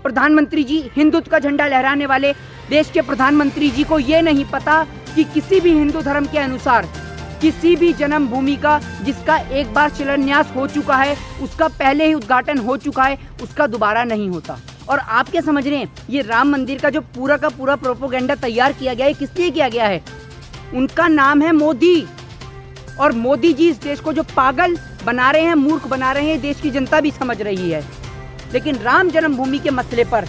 प्रधानमंत्री जी हिंदुत्व का झंडा लहराने वाले देश के प्रधानमंत्री जी को ये नहीं पता कि किसी भी हिंदू धर्म के अनुसार किसी भी जन्मभूमि का जिसका एक बार शिलान्यास हो चुका है, उसका पहले ही उद्घाटन हो चुका है, उसका दोबारा नहीं होता। और आप क्या समझ रहे हैं, ये राम मंदिर का जो पूरा का पूरा प्रोपोगेंडा तैयार किया गया है, किस लिए किया गया है? उनका नाम है मोदी। और मोदी जी इस देश को जो पागल बना रहे हैं, मूर्ख बना रहे हैं, देश की जनता भी समझ रही है। लेकिन राम जन्मभूमि के मसले पर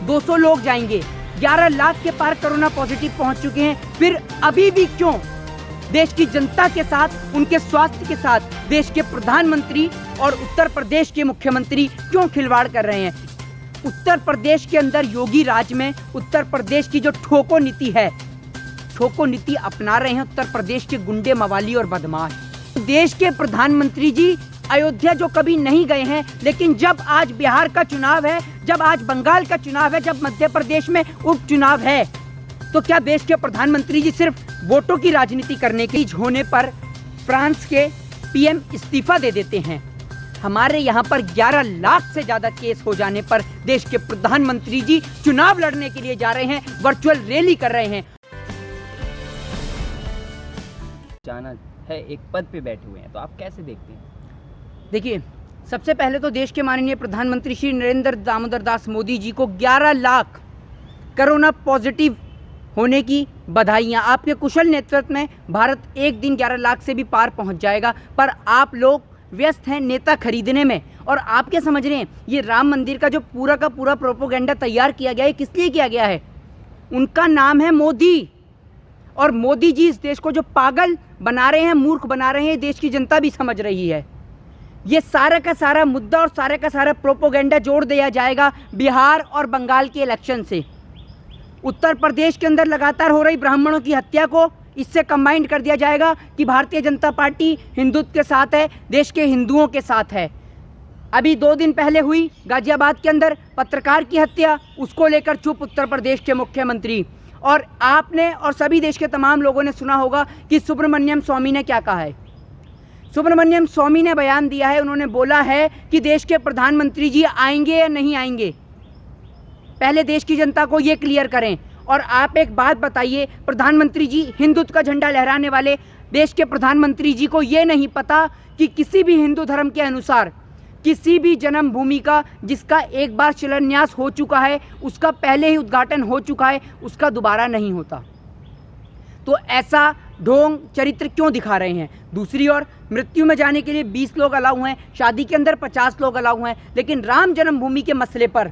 200 लोग जाएंगे, 11 लाख के पार कोरोना पॉजिटिव पहुंच चुके हैं, फिर अभी भी क्यों देश की जनता के साथ, उनके स्वास्थ्य के साथ देश के प्रधानमंत्री और उत्तर प्रदेश के मुख्यमंत्री क्यों खिलवाड़ कर रहे हैं? उत्तर प्रदेश के अंदर योगी राज में उत्तर प्रदेश की जो ठोको नीति है, ठोको नीति अपना रहे हैं उत्तर प्रदेश के गुंडे, मवाली और बदमाश। देश के प्रधानमंत्री जी अयोध्या जो कभी नहीं गए हैं, लेकिन जब आज बिहार का चुनाव है, जब आज बंगाल का चुनाव है, जब मध्य प्रदेश में उपचुनाव है, तो क्या देश के प्रधानमंत्री जी सिर्फ वोटों की राजनीति करने के होने पर फ्रांस के पीएम इस्तीफा दे देते हैं? हमारे यहाँ पर 11 लाख से ज्यादा केस हो जाने पर देश के प्रधानमंत्री जी चुनाव लड़ने के लिए जा रहे हैं, वर्चुअल रैली कर रहे हैं। जाना है, एक पद पे बैठे हुए हैं, तो आप कैसे देखते हैं? देखिए, सबसे पहले तो देश के माननीय प्रधानमंत्री श्री नरेंद्र दामोदर दास मोदी जी को 11 लाख कोरोना पॉजिटिव होने की बधाइयाँ। आपके कुशल नेतृत्व में भारत एक दिन 11 लाख से भी पार पहुंच जाएगा, पर आप लोग व्यस्त हैं नेता खरीदने में। और आप क्या समझ रहे हैं, ये राम मंदिर का जो पूरा का पूरा प्रोपोगेंडा तैयार किया गया है, किस लिए किया गया है? उनका नाम है मोदी। और मोदी जी इस देश को जो पागल बना रहे हैं, मूर्ख बना रहे हैं, देश की जनता भी समझ रही है। ये सारा का सारा मुद्दा और सारा का सारा प्रोपोगेंडा जोड़ दिया जाएगा बिहार और बंगाल के इलेक्शन से। उत्तर प्रदेश के अंदर लगातार हो रही ब्राह्मणों की हत्या को इससे कंबाइंड कर दिया जाएगा कि भारतीय जनता पार्टी हिंदुत्व के साथ है, देश के हिंदुओं के साथ है। अभी 2 दिन पहले हुई गाजियाबाद के अंदर पत्रकार की हत्या, उसको लेकर चुप उत्तर प्रदेश के मुख्यमंत्री। और आपने और सभी देश के तमाम लोगों ने सुना होगा कि सुब्रमण्यम स्वामी ने क्या कहा है। सुब्रमण्यम स्वामी ने बयान दिया है, उन्होंने बोला है कि देश के प्रधानमंत्री जी आएंगे या नहीं आएंगे, पहले देश की जनता को ये क्लियर करें। और आप एक बात बताइए, प्रधानमंत्री जी हिंदुत्व का झंडा लहराने वाले देश के प्रधानमंत्री जी को ये नहीं पता कि किसी भी हिंदू धर्म के अनुसार किसी भी जन्मभूमि का जिसका एक बार शिलान्यास हो चुका है, उसका पहले ही उद्घाटन हो चुका है, उसका दोबारा नहीं होता? तो ऐसा ढोंग चरित्र क्यों दिखा रहे हैं? दूसरी ओर मृत्यु में जाने के लिए 20 लोग अलाउ हैं, शादी के अंदर 50 लोग अलाउ हैं, लेकिन राम जन्मभूमि के मसले पर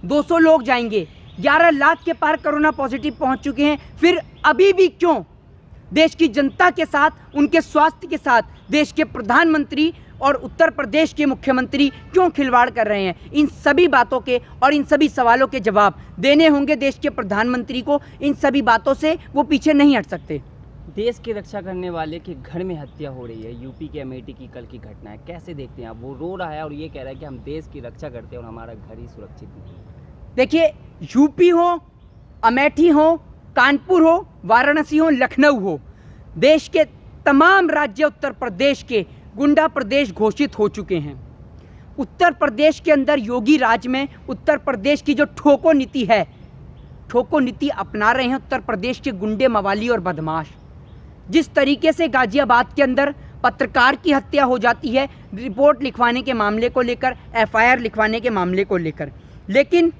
200 लोग जाएंगे, 11 लाख के पार कोरोना पॉजिटिव पहुंच चुके हैं, फिर अभी भी क्यों देश की जनता के साथ, उनके स्वास्थ्य के साथ देश के प्रधानमंत्री और उत्तर प्रदेश के मुख्यमंत्री क्यों खिलवाड़ कर रहे हैं? इन सभी बातों के और इन सभी सवालों के जवाब देने होंगे देश के प्रधानमंत्री को। इन सभी बातों से वो पीछे नहीं हट सकते। देश की रक्षा करने वाले के घर में हत्या हो रही है, यूपी के अमेठी की कल की घटना है, कैसे देखते हैं आप? वो रो रहा है और ये कह रहा है कि हम देश की रक्षा करते हैं और हमारा घर ही सुरक्षित नहीं है। देखिए, यूपी हो, अमेठी हो, कानपुर हो, वाराणसी हो, लखनऊ हो, देश के तमाम राज्य उत्तर प्रदेश के गुंडा प्रदेश घोषित हो चुके हैं। उत्तर प्रदेश के अंदर योगी राज में उत्तर प्रदेश की जो ठोको नीति है, ठोको नीति अपना रहे हैं उत्तर प्रदेश के गुंडे, मवाली और बदमाश। जिस तरीके से गाजियाबाद के अंदर पत्रकार की हत्या हो जाती है रिपोर्ट लिखवाने के मामले को लेकर, एफआईआर लिखवाने के मामले को लेकर, लेकिन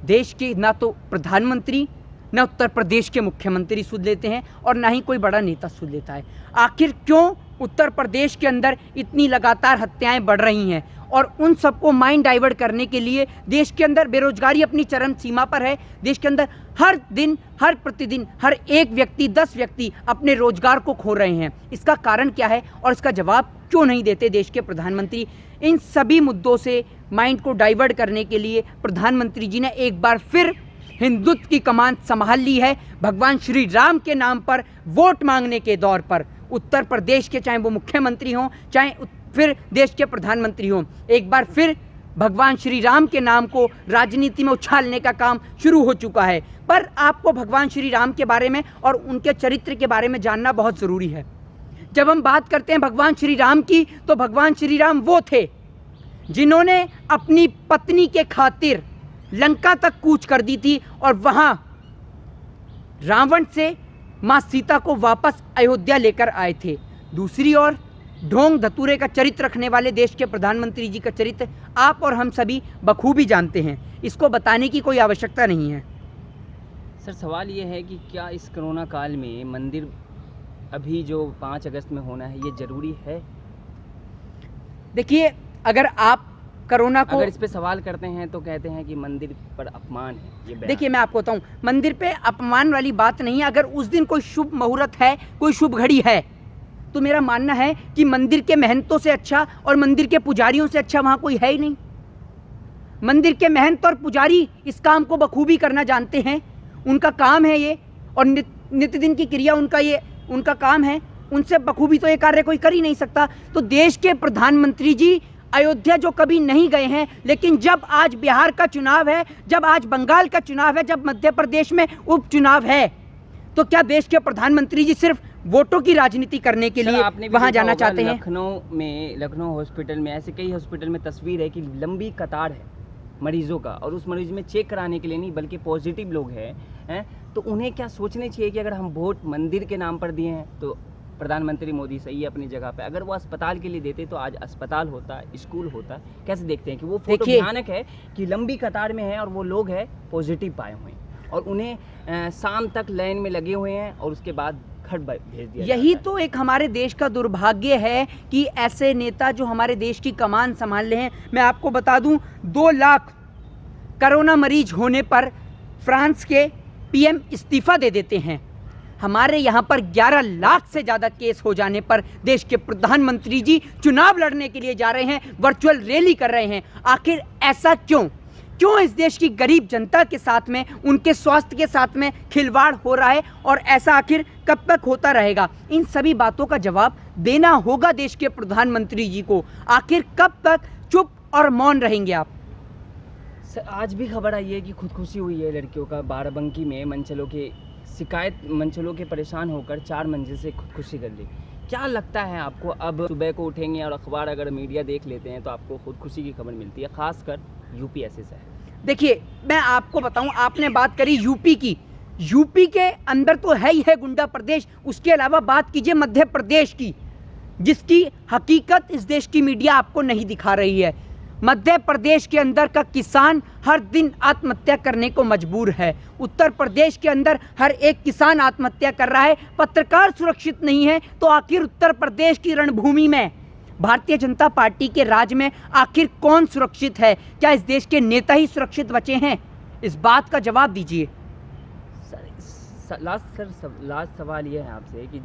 देश के ना तो प्रधानमंत्री न उत्तर प्रदेश के मुख्यमंत्री सुध लेते हैं और ना ही कोई बड़ा नेता सुध लेता है। आखिर क्यों उत्तर प्रदेश के अंदर इतनी लगातार हत्याएं बढ़ रही हैं? और उन सबको माइंड डाइवर्ट करने के लिए देश के अंदर बेरोजगारी अपनी चरम सीमा पर है। देश के अंदर हर दिन, हर प्रतिदिन, हर एक व्यक्ति, 10 व्यक्ति अपने रोजगार को खो रहे हैं। इसका कारण क्या है और इसका जवाब क्यों नहीं देते देश के प्रधानमंत्री? इन सभी मुद्दों से माइंड को डाइवर्ट करने के लिए प्रधानमंत्री जी ने एक बार फिर हिंदुत्व की कमान संभाल ली है। भगवान श्री राम के नाम पर वोट मांगने के दौर पर उत्तर प्रदेश के, चाहे वो मुख्यमंत्री हों, चाहे फिर देश के प्रधानमंत्री हों, एक बार फिर भगवान श्री राम के नाम को राजनीति में उछालने का काम शुरू हो चुका है। पर आपको भगवान श्री राम के बारे में और उनके चरित्र के बारे में जानना बहुत ज़रूरी है। जब हम बात करते हैं भगवान श्री राम की, तो भगवान श्री राम वो थे जिन्होंने अपनी पत्नी के खातिर लंका तक कूच कर दी थी और वहां रावण से मां सीता को वापस अयोध्या लेकर आए थे। दूसरी ओर ढोंग धतूरे का चरित्र रखने वाले देश के प्रधानमंत्री जी का चरित्र आप और हम सभी बखूबी जानते हैं, इसको बताने की कोई आवश्यकता नहीं है। सर सवाल ये है कि क्या इस कोरोना काल में मंदिर अभी जो 5 अगस्त में होना है ये ज़रूरी है? देखिए, अगर आप कोरोना को अगर इस पे सवाल करते हैं तो कहते हैं कि मंदिर पर अपमान है ये बयान। देखिए, मैं आपको बताऊं, मंदिर पे अपमान वाली बात नहीं है। अगर उस दिन कोई शुभ मुहूर्त है, कोई शुभ घड़ी है, तो मेरा मानना है कि मंदिर के महंतों से अच्छा और मंदिर के पुजारियों से अच्छा वहां कोई है ही नहीं। मंदिर के महंत और पुजारी इस काम को बखूबी करना जानते हैं, उनका काम है ये, और नित्य दिन की क्रिया उनका काम है। उनसे बखूबी तो ये कार्य कोई कर ही नहीं सकता। तो देश के प्रधानमंत्री जी अयोध्या जो कभी नहीं गए हैं, लेकिन जब आज बिहार का चुनाव है, जब आज बंगाल का चुनाव है, जब मध्य प्रदेश में उपचुनाव है, तो क्या देश के प्रधानमंत्री जी सिर्फ वोटों की राजनीति करने के लिए वहां जाना चाहते हैं? लखनऊ हॉस्पिटल में, ऐसे कई हॉस्पिटल में तस्वीर है कि लंबी कतार है मरीजों का, और उस मरीज में चेक कराने के लिए नहीं बल्कि पॉजिटिव लोग हैं, तो उन्हें क्या सोचना चाहिए कि अगर हम वोट मंदिर के नाम पर दिए हैं तो प्रधानमंत्री मोदी सही है अपनी जगह पे, अगर वो अस्पताल के लिए देते तो आज अस्पताल होता, स्कूल होता। कैसे देखते हैं कि वो फोटो भयानक है कि लंबी कतार में है और वो लोग हैं पॉजिटिव पाए हुए हैं और उन्हें शाम तक लाइन में लगे हुए हैं और उसके बाद घर भेज दिया। यही तो एक हमारे देश का दुर्भाग्य है कि ऐसे नेता जो हमारे देश की कमान संभाल रहे हैं। मैं आपको बता दूं, 2 लाख कोरोना मरीज होने पर फ्रांस के पीएम इस्तीफा दे देते हैं। हमारे यहाँ पर 11 लाख से ज़्यादा केस हो जाने पर देश के प्रधानमंत्री जी चुनाव लड़ने के लिए जा रहे हैं, वर्चुअल रैली कर रहे हैं। आखिर ऐसा क्यों इस देश की गरीब जनता के साथ में, उनके स्वास्थ्य के साथ में खिलवाड़ हो रहा है, और ऐसा आखिर कब तक होता रहेगा? इन सभी बातों का जवाब देना होगा देश के प्रधानमंत्री जी को। आखिर कब तक चुप और मौन रहेंगे आप? सर, आज भी खबर आई है कि खुदकुशी हुई है लड़कियों का बाराबंकी में। मंचलों के परेशान होकर 4 मंजिल से खुदकुशी कर ली। क्या लगता है आपको, अब सुबह को उठेंगे और अखबार अगर मीडिया देख लेते हैं तो आपको खुदकुशी की खबर मिलती है, खासकर यूपी ऐसे है? देखिए, मैं आपको बताऊं, आपने बात करी यूपी की। यूपी के अंदर तो है ही है गुंडा प्रदेश, उसके अलावा बात कीजिए मध्य प्रदेश की, जिसकी हकीकत इस देश की मीडिया आपको नहीं दिखा रही है। मध्य प्रदेश के अंदर का किसान हर दिन आत्महत्या करने को मजबूर है। उत्तर प्रदेश के अंदर हर एक किसान आत्महत्या कर रहा है। पत्रकार सुरक्षित नहीं है, तो आखिर उत्तर प्रदेश की रणभूमि में, भारतीय जनता पार्टी के राज में आखिर कौन सुरक्षित है? क्या इस देश के नेता ही सुरक्षित बचे हैं? इस बात का जवाब दीजिए। लास्ट सवाल ये है आपसे कि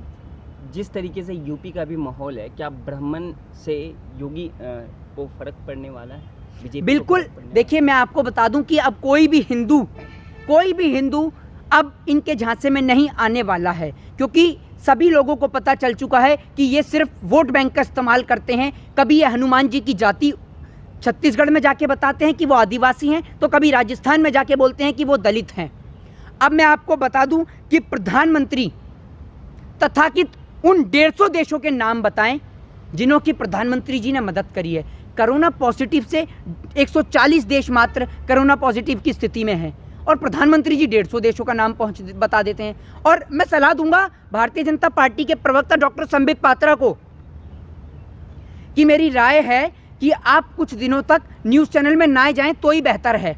जिस तरीके से यूपी का भी माहौल है, क्या ब्राह्मण से योगी को फर्क पड़ने वाला है? बीजेपी बिल्कुल। देखिए, मैं आपको बता दूं कि अब कोई भी हिंदू अब इनके झांसे में नहीं आने वाला है, क्योंकि सभी लोगों को पता चल चुका है कि ये सिर्फ वोट बैंक का इस्तेमाल करते हैं। कभी ये हनुमान जी की जाति छत्तीसगढ़ में जाके बताते हैं कि वो आदिवासी हैं, तो कभी राजस्थान में जाके बोलते हैं कि वो दलित हैं। अब मैं आपको बता दूं कि प्रधानमंत्री तथाकथित उन 150 देशों के नाम बताएं जिन्हों की प्रधानमंत्री जी ने मदद करी है। कोरोना पॉजिटिव से 140 देश मात्र कोरोना पॉजिटिव की स्थिति में हैं, और प्रधानमंत्री जी 150 देशों का नाम बता देते हैं। और मैं सलाह दूंगा भारतीय जनता पार्टी के प्रवक्ता डॉक्टर संबित पात्रा को कि मेरी राय है कि आप कुछ दिनों तक न्यूज़ चैनल में ना जाएं तो ही बेहतर है,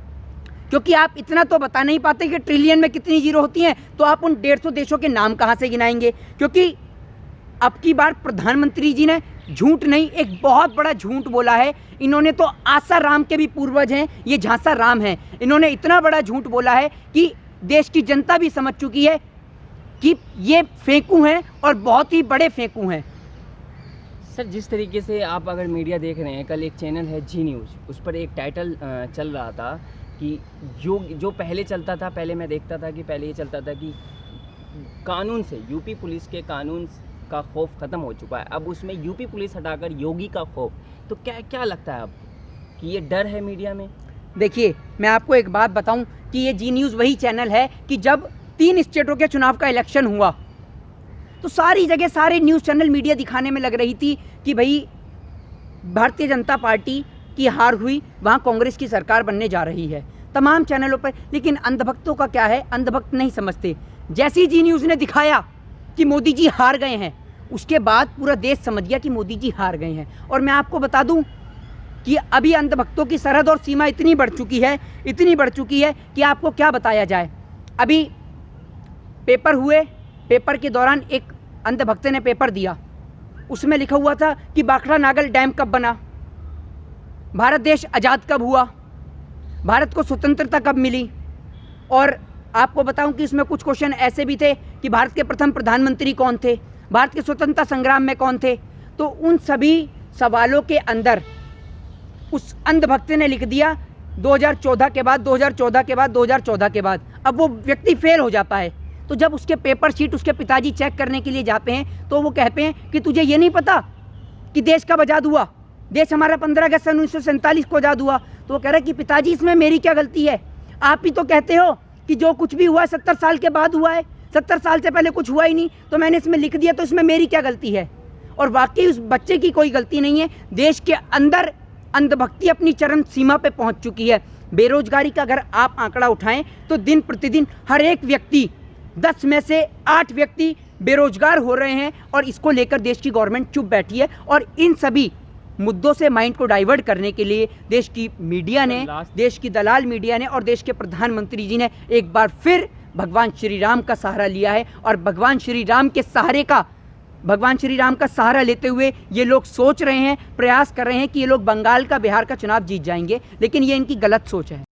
क्योंकि आप इतना तो बता नहीं पाते कि ट्रिलियन में कितनी जीरो होती हैं, तो आप उन 150 देशों के नाम कहाँ से गिनाएंगे? क्योंकि अब की बार प्रधानमंत्री जी ने झूठ नहीं, एक बहुत बड़ा झूठ बोला है। इन्होंने तो आसा राम के भी पूर्वज हैं, ये झांसा राम हैं। इन्होंने इतना बड़ा झूठ बोला है कि देश की जनता भी समझ चुकी है कि ये फेंकू हैं और बहुत ही बड़े फेंकू हैं। सर, जिस तरीके से आप अगर मीडिया देख रहे हैं, कल एक चैनल है जी न्यूज़, उस पर एक टाइटल चल रहा था कि जो पहले चलता था, पहले मैं देखता था कि पहले ये चलता था कि कानून से, यूपी पुलिस के कानून का खौफ ख़त्म हो चुका है, अब उसमें यूपी पुलिस हटाकर योगी का खौफ। तो क्या लगता है आपको कि ये डर है मीडिया में? देखिए, मैं आपको एक बात बताऊं कि ये जी न्यूज़ वही चैनल है कि जब 3 स्टेटों के चुनाव का इलेक्शन हुआ तो सारी जगह सारे न्यूज़ चैनल मीडिया दिखाने में लग रही थी कि भाई भारतीय जनता पार्टी की हार हुई, वहाँ कांग्रेस की सरकार बनने जा रही है। तमाम चैनलों पर। लेकिन अंधभक्तों का क्या है, अंधभक्त नहीं समझते। जैसे ही जी न्यूज़ ने दिखाया कि मोदी जी हार गए हैं, उसके बाद पूरा देश समझ गया कि मोदी जी हार गए हैं। और मैं आपको बता दूं कि अभी अंधभक्तों की सरहद और सीमा इतनी बढ़ चुकी है कि आपको क्या बताया जाए। अभी पेपर हुए, पेपर के दौरान एक अंधभक्त ने पेपर दिया, उसमें लिखा हुआ था कि बाखड़ा नागल डैम कब बना, भारत देश आज़ाद कब हुआ, भारत को स्वतंत्रता कब मिली। और आपको बताऊं कि इसमें कुछ क्वेश्चन ऐसे भी थे कि भारत के प्रथम प्रधानमंत्री कौन थे, भारत के स्वतंत्रता संग्राम में कौन थे। तो उन सभी सवालों के अंदर उस अंधभक्त ने लिख दिया 2014 के बाद, 2014 के बाद, 2014 के बाद। अब वो व्यक्ति फेल हो जाता है, तो जब उसके पेपर शीट उसके पिताजी चेक करने के लिए जाते हैं तो वो कहते हैं कि तुझे ये नहीं पता कि देश कब आज़ाद हुआ, देश हमारा 15 अगस्त 1947 को आज़ाद हुआ। तो वो कह रहा है कि पिताजी इसमें मेरी क्या गलती है, आप ही तो कहते हो कि जो कुछ भी हुआ है 70 साल के बाद हुआ है, 70 साल से पहले कुछ हुआ ही नहीं, तो मैंने इसमें लिख दिया, तो इसमें मेरी क्या गलती है। और वाकई उस बच्चे की कोई गलती नहीं है। देश के अंदर अंधभक्ति अपनी चरम सीमा पे पहुंच चुकी है। बेरोजगारी का अगर आप आंकड़ा उठाएं तो दिन प्रतिदिन हर एक व्यक्ति 10 में से 8 व्यक्ति बेरोजगार हो रहे हैं, और इसको लेकर देश की गवर्नमेंट चुप बैठी है। और इन सभी मुद्दों से माइंड को डाइवर्ट करने के लिए देश की मीडिया ने, देश की दलाल मीडिया ने और देश के प्रधानमंत्री जी ने एक बार फिर भगवान श्री राम का सहारा लिया है। और भगवान श्री राम का सहारा लेते हुए ये लोग सोच रहे हैं, प्रयास कर रहे हैं कि ये लोग बंगाल का, बिहार का चुनाव जीत जाएंगे, लेकिन ये इनकी गलत सोच है।